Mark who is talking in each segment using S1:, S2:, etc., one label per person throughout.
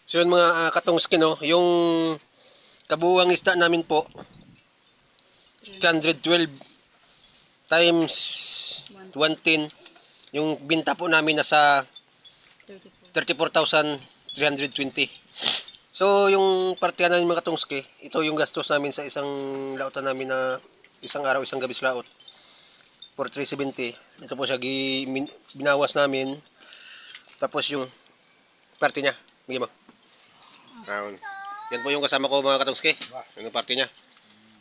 S1: So yun mga katungskin, no, yung kabuuang isda namin po 112 times 110, yung binta po namin nasa 34,320. So yung partihan namin mga katungski, ito yung gastos namin sa isang lautan namin na isang araw, isang gabi sa laot for 370. Ito po siya binawas namin. Tapos yung parte niya, bigyan mo. Yan po yung kasama ko mga katungski, yung parte niya.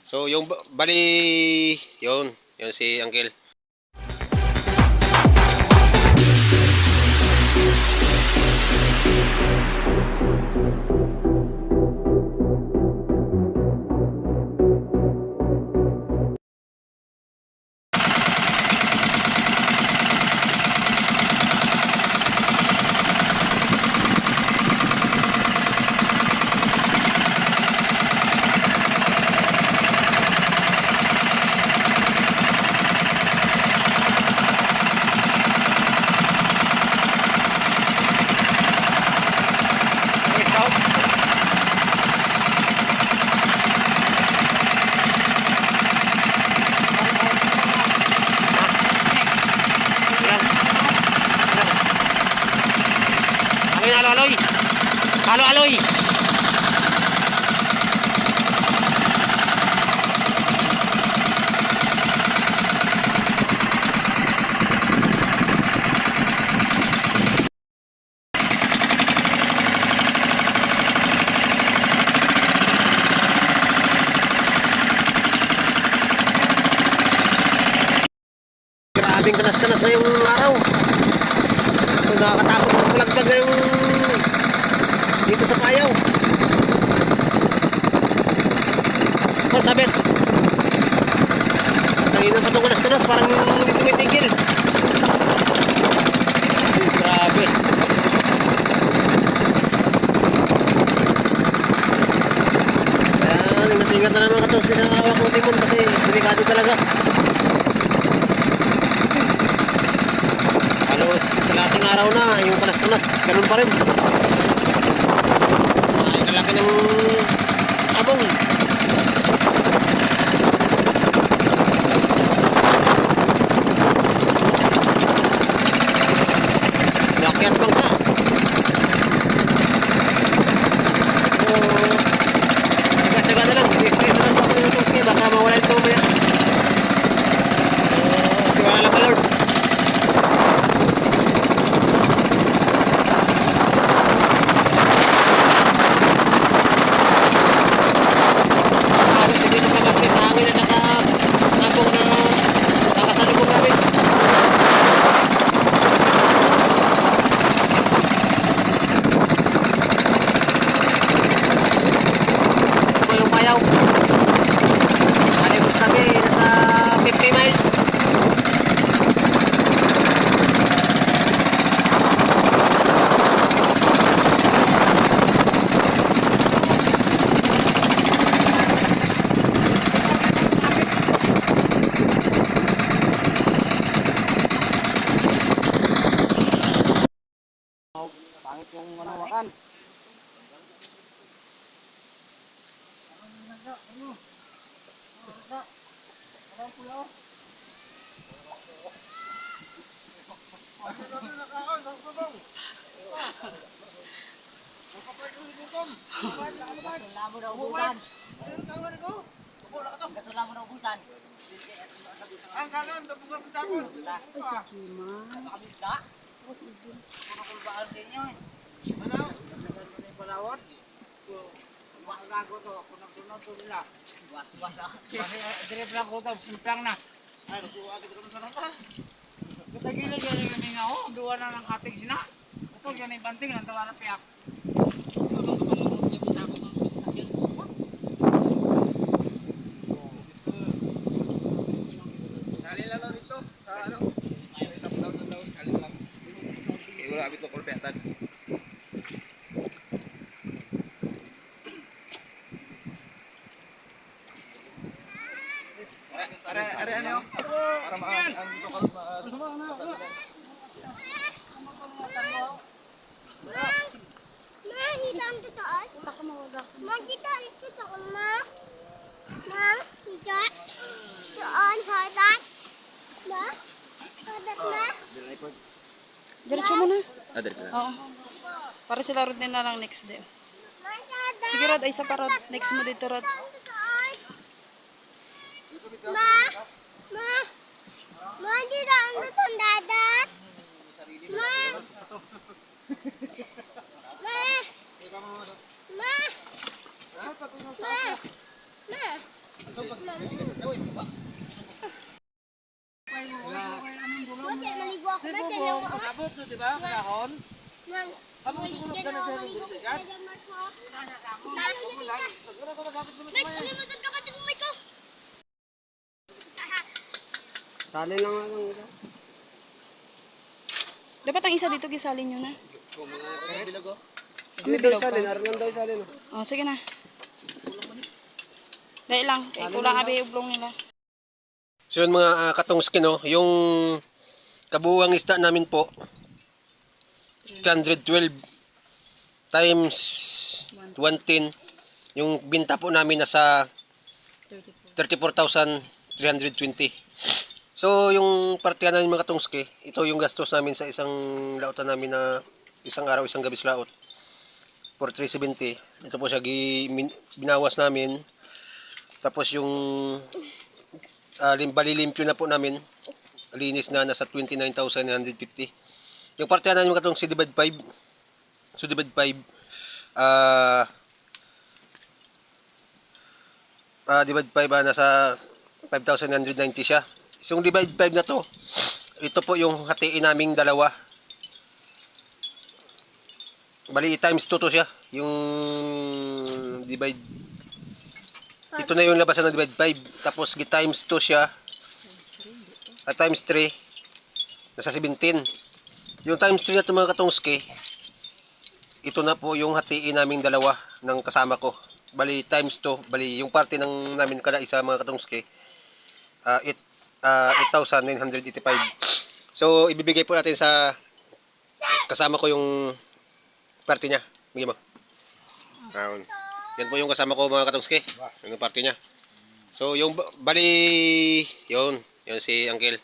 S1: So yung bali, yun si Uncle. Aloy. Grabing kanas-kanas na yung araw. Nakakatakot magpalagpag na yung dito sa payaw. Kung sabit, kanina pa itong kanas-kanas, parang hindi tumitigil. Grabe. Kaya ingat-ingat na naman katong sinangawak ng timon kasi delikado talaga. Halos kalating araw na yung kanas-kanas, ganun pa rin. Ay, kalaki ng abong. Lakyat bang ka? So, tsaga-tsaga na lang. Tiis-tiis na lang ako yung tuski. Baka mawala ito maya. Tiwala lang ka, Lord. Pangit yung manawakan.
S2: Ang kanan, tapukas sa tapon. Nakabisda? Puro kulbaan sa inyo eh. Ano? Nagano na yung palawad? Gago to, kung nagsunod to nila. Was ah. Direct lang ko to, simplang na. Ay, nagsuwagit ko sa nata. Katagili gani kami nga oh, duwa na ng katig sina. Ito yan yung banting, nantawa na piyak. Sali lang daw dito, sa ano? Top down daw, sali lang. Wala abit ko kulpetan. Are ano? Para maano dito ka
S3: Oo. Para sila rod nila lang next day. Sige rod, ay isa pa rod. Next mo dito rod.
S4: Ma, ma, ma, hindi na ang tutong dadat. Ma, ma, ma, ma, Bakit maligo ako na dyan ang mga?
S2: Abot to, di ba? Kahon.
S4: Mang,
S2: Amo sumunod ka na dyan ng birsikat.
S4: Wait, kalimutan ka kasi bumay ko.
S2: Sali lang lang.
S3: Dapat ang isa dito gisali nyo na.
S2: Hindi daw sali, naroon daw sali.
S3: Oh, sige na. Dahil lang, kulang abi ublong nila.
S1: So yun mga katungski, no, yung kabuuang isda namin po 312 times 110, yung binta po namin nasa 34,320. So yung partiyan namin mga katungski, ito yung gastos namin sa isang lautan namin na isang araw, isang gabis laot for 370. Ito po siya binawas namin. Tapos yung balilimpyo na po namin, linis na nasa 29,950. Yung partiyan namin mga katungski divide 5. So divide 5, divide 5, nasa 5,990 siya. So yung divide 5 na to, ito po yung hatiin naming dalawa. Bali times 2 to siya. Yung divide, ito na yung labasan ng divide 5. Tapos times 2 siya, times 3, nasa 17. Yung times 3 na ito mga katungski, ito na po yung hatiin naming dalawa ng kasama ko. Bali times 2, bali yung parte ng namin kada isa mga katungski, 8,985. So ibibigay po natin sa kasama ko yung parte niya. Bigyan mo. Yan po yung kasama ko mga katungski, yung parte niya. So yung bali yun si Uncle,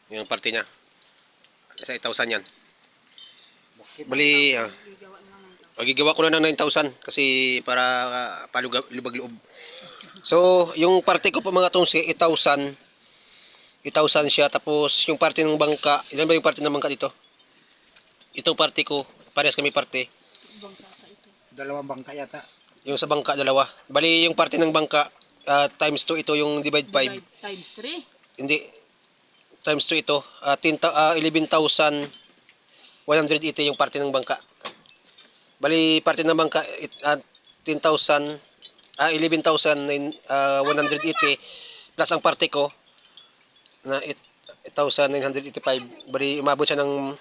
S1: yung parte niya sa 8,000 yan. Bali gigawa ko na ng 9,000 kasi para palubag loob. So yung parte ko po mga katungski 8,000 siya. Tapos yung parte ng bangka, ilan ba yung parte ng bangka dito? Itong parte ko, parehas kami parte.
S2: Dalawang bangka yata.
S1: Yung sa bangka dalawa. Bali yung parte ng bangka times 2 ito yung divide 5.
S3: Times 3?
S1: Hindi. Times 2 ito. 11,180 yung parte ng bangka. Bali parte ng bangka 11,180 plus ang parte ko na 8,985. Bali umabot siya ng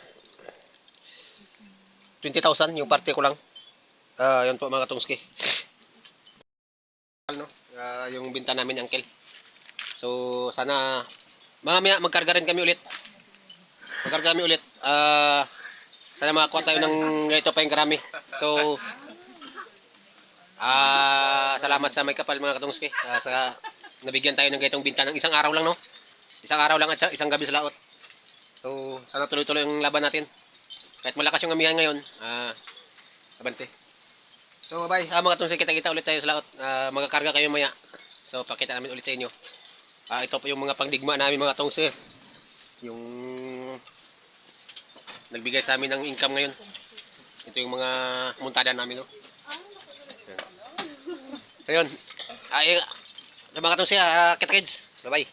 S1: 20,000 yung parte ko lang. Yan po mga katungski. Yung binta namin Uncle. So sana mamaya magkarga rin kami ulit. Sana makakuha tayo ng ganito pa yung karami. So salamat sa may kapal mga katungski. Sa nabigyan tayo ng ganitong binta ng isang araw lang, no? Isang araw lang at isang gabi sa laot. So sana tuloy-tuloy ang laban natin. Kahit malakas yung amihan ngayon, abante. So bye mga katungski, kita-kita ulit tayo sa laot. Magkakarga kayo maya. So pakita namin ulit sa inyo. Ito po yung mga pangdigma namin mga katungski. Yung nagbigay sa amin ng income ngayon. Ito yung mga muntada namin, no? So yun. Mga katungski, kita kids. Bye bye.